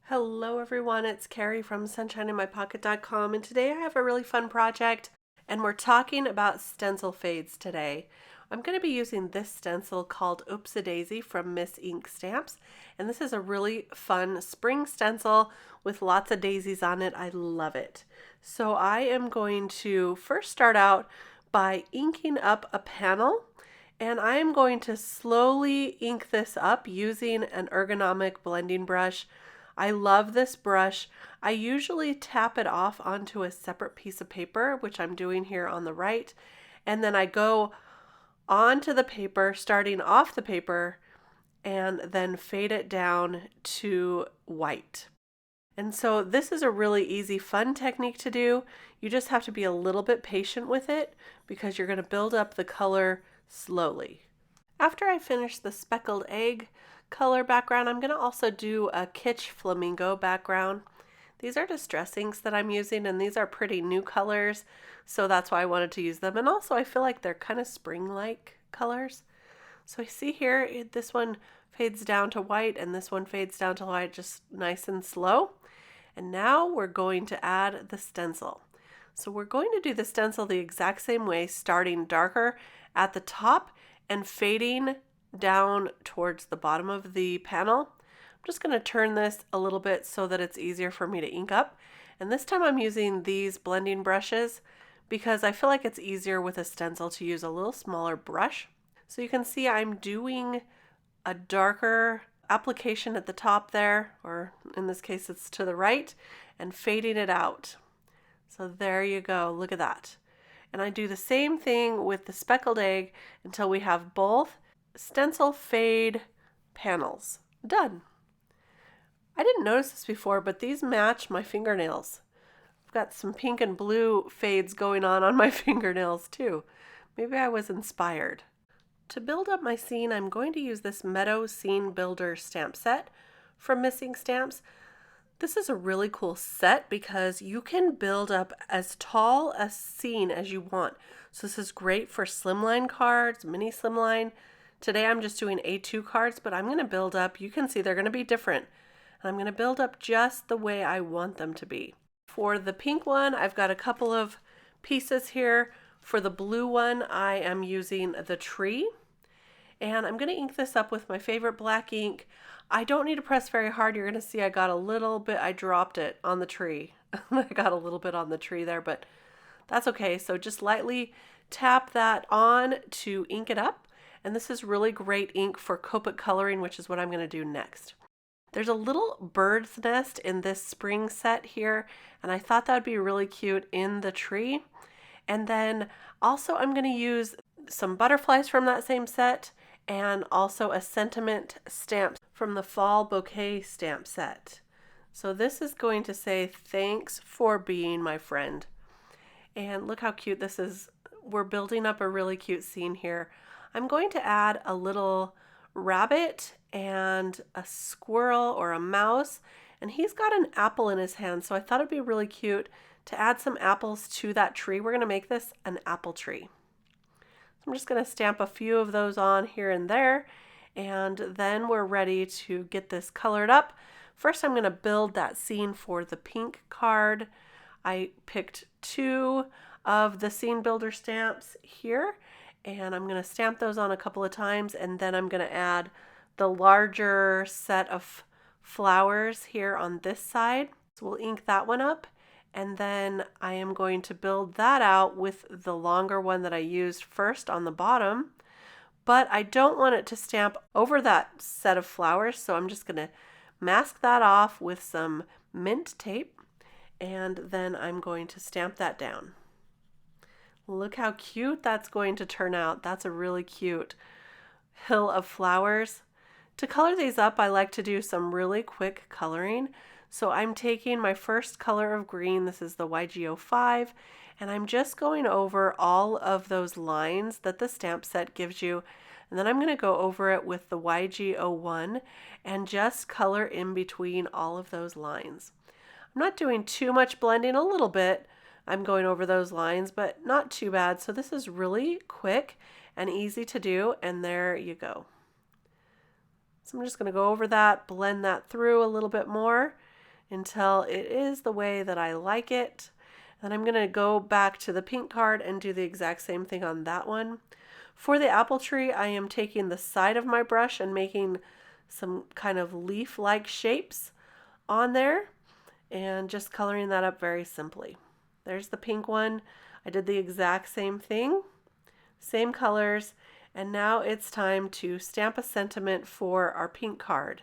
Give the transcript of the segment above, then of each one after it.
Hello everyone, it's Kari from sunshineinmypocket.com, and today I have a really fun project and we're talking about stencil fades today. I'm going to be using this stencil called Oopsy from Miss Ink Stamps, and this is a really fun spring stencil with lots of daisies on it. I love it. So I am going to first start out by inking up a panel, and I am going to slowly ink this up using an ergonomic blending brush. I love this brush. I usually tap it off onto a separate piece of paper, which I'm doing here on the right, and then I go onto the paper, starting off the paper, and then fade it down to white. And so this is a really easy, fun technique to do. You just have to be a little bit patient with it because you're going to build up the color slowly. After I finish the speckled egg color background, I'm going to also do a kitsch flamingo background. These are distress inks that I'm using, and these are pretty new colors, so that's why I wanted to use them. And also I feel like they're kind of spring-like colors. So I see here, this one fades down to white and this one fades down to white, just nice and slow. And now we're going to add the stencil. So we're going to do the stencil the exact same way, starting darker at the top and fading down towards the bottom of the panel. I'm just going to turn this a little bit so that it's easier for me to ink up. And this time I'm using these blending brushes because I feel like it's easier with a stencil to use a little smaller brush. So you can see I'm doing a darker application at the top there, or in this case it's to the right, and fading it out. So there you go, look at that. And I do the same thing with the speckled egg until we have both stencil fade panels done. I didn't notice this before, but these match my fingernails. I've got some pink and blue fades going on my fingernails too. Maybe I was inspired. To build up my scene, I'm going to use this Meadow Scene Builder stamp set from Miss Ink Stamps. This is a really cool set because you can build up as tall a scene as you want. So this is great for slimline cards, mini slimline. Today I'm just doing A2 cards, but I'm going to build up, you can see they're going to be different. And I'm going to build up just the way I want them to be. For the pink one, I've got a couple of pieces here. For the blue one, I am using the tree. And I'm going to ink this up with my favorite black ink. I don't need to press very hard. You're going to see I got a little bit, I dropped it on the tree. I got a little bit on the tree there, but that's okay. So just lightly tap that on to ink it up. And this is really great ink for Copic coloring, which is what I'm going to do next. There's a little bird's nest in this spring set here, and I thought that would be really cute in the tree. And then also I'm going to use some butterflies from that same set and also a sentiment stamp from the Fall Bouquet stamp set. So this is going to say, thanks for being my friend. And look how cute this is. We're building up a really cute scene here. I'm going to add a little rabbit and a squirrel or a mouse, and he's got an apple in his hand, so I thought it'd be really cute to add some apples to that tree. We're going to make this an apple tree. So I'm just going to stamp a few of those on here and there, and then we're ready to get this colored up. First I'm going to build that scene for the pink card. I picked 2 of the scene builder stamps here, and I'm going to stamp those on a couple of times, and then I'm going to add the larger set of flowers here on this side. So we'll ink that one up, and then I am going to build that out with the longer one that I used first on the bottom, but I don't want it to stamp over that set of flowers, so I'm just going to mask that off with some mint tape, and then I'm going to stamp that down. Look how cute that's going to turn out. That's a really cute hill of flowers. To color these up, I like to do some really quick coloring. So I'm taking my first color of green, this is the YG05, and I'm just going over all of those lines that the stamp set gives you. And then I'm going to go over it with the YG01 and just color in between all of those lines. I'm not doing too much blending, a little bit. I'm going over those lines, but not too bad. So this is really quick and easy to do, and there you go. So I'm just going to go over that, blend that through a little bit more, until it is the way that I like it. And I'm going to go back to the pink card and do the exact same thing on that one. For the apple tree, I am taking the side of my brush and making some kind of leaf-like shapes on there and just coloring that up very simply. There's the pink one. I did the exact same thing, same colors, and now it's time to stamp a sentiment for our pink card.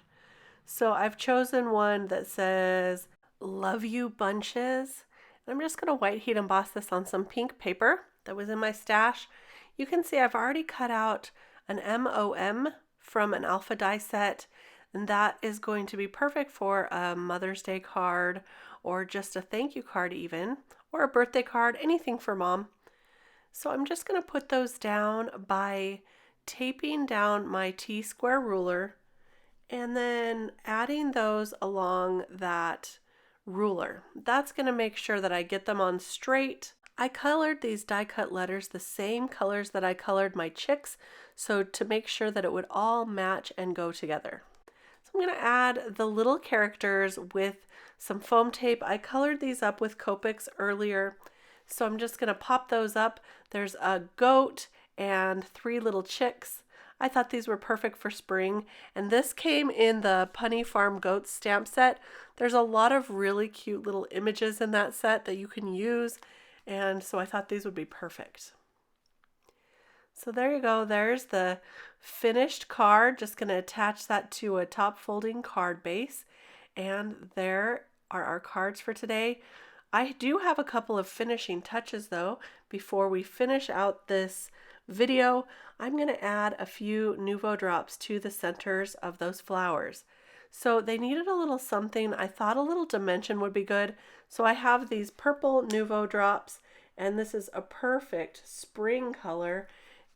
So I've chosen one that says, "Love you bunches." And I'm just going to white heat emboss this on some pink paper that was in my stash. You can see I've already cut out an MOM from an alpha die set, and that is going to be perfect for a Mother's Day card or just a thank you card even, or a birthday card, anything for mom. So I'm just going to put those down by taping down my T-square ruler and then adding those along that ruler. That's going to make sure that I get them on straight. I colored these die cut letters the same colors that I colored my chicks, so to make sure that it would all match and go together. So I'm going to add the little characters with some foam tape. I colored these up with Copics earlier, so I'm just going to pop those up. There's a goat and 3 little chicks. I thought these were perfect for spring, and this came in the Punny Farm Goats stamp set. There's a lot of really cute little images in that set that you can use, and so I thought these would be perfect. So there you go. There's the finished card. Just going to attach that to a top folding card base, and there are our cards for today. I do have a couple of finishing touches though. Before we finish out this video, I'm going to add a few Nuvo drops to the centers of those flowers. So they needed a little something. I thought a little dimension would be good. So I have these purple Nuvo drops, and this is a perfect spring color.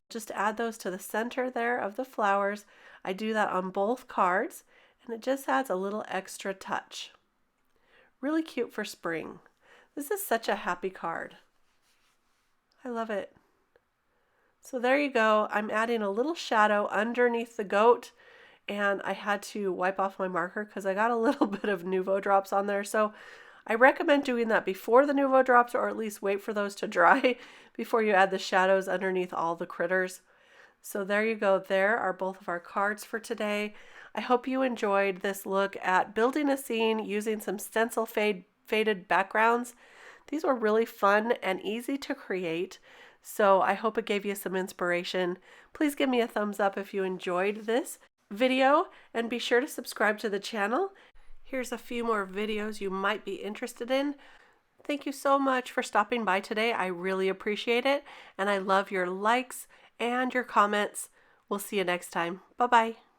Just add those to the center there of the flowers. I do that on both cards, and it just adds a little extra touch. Really cute for spring. This is such a happy card. I love it. So there you go. I'm adding a little shadow underneath the goat, and I had to wipe off my marker because I got a little bit of Nuvo drops on there. So I recommend doing that before the Nuvo drops, or at least wait for those to dry before you add the shadows underneath all the critters. So there you go. There are both of our cards for today. I hope you enjoyed this look at building a scene using some stencil faded backgrounds. These were really fun and easy to create, so I hope it gave you some inspiration. Please give me a thumbs up if you enjoyed this video, and be sure to subscribe to the channel. Here's a few more videos you might be interested in. Thank you so much for stopping by today. I really appreciate it, and I love your likes and your comments. We'll see you next time. Bye-bye.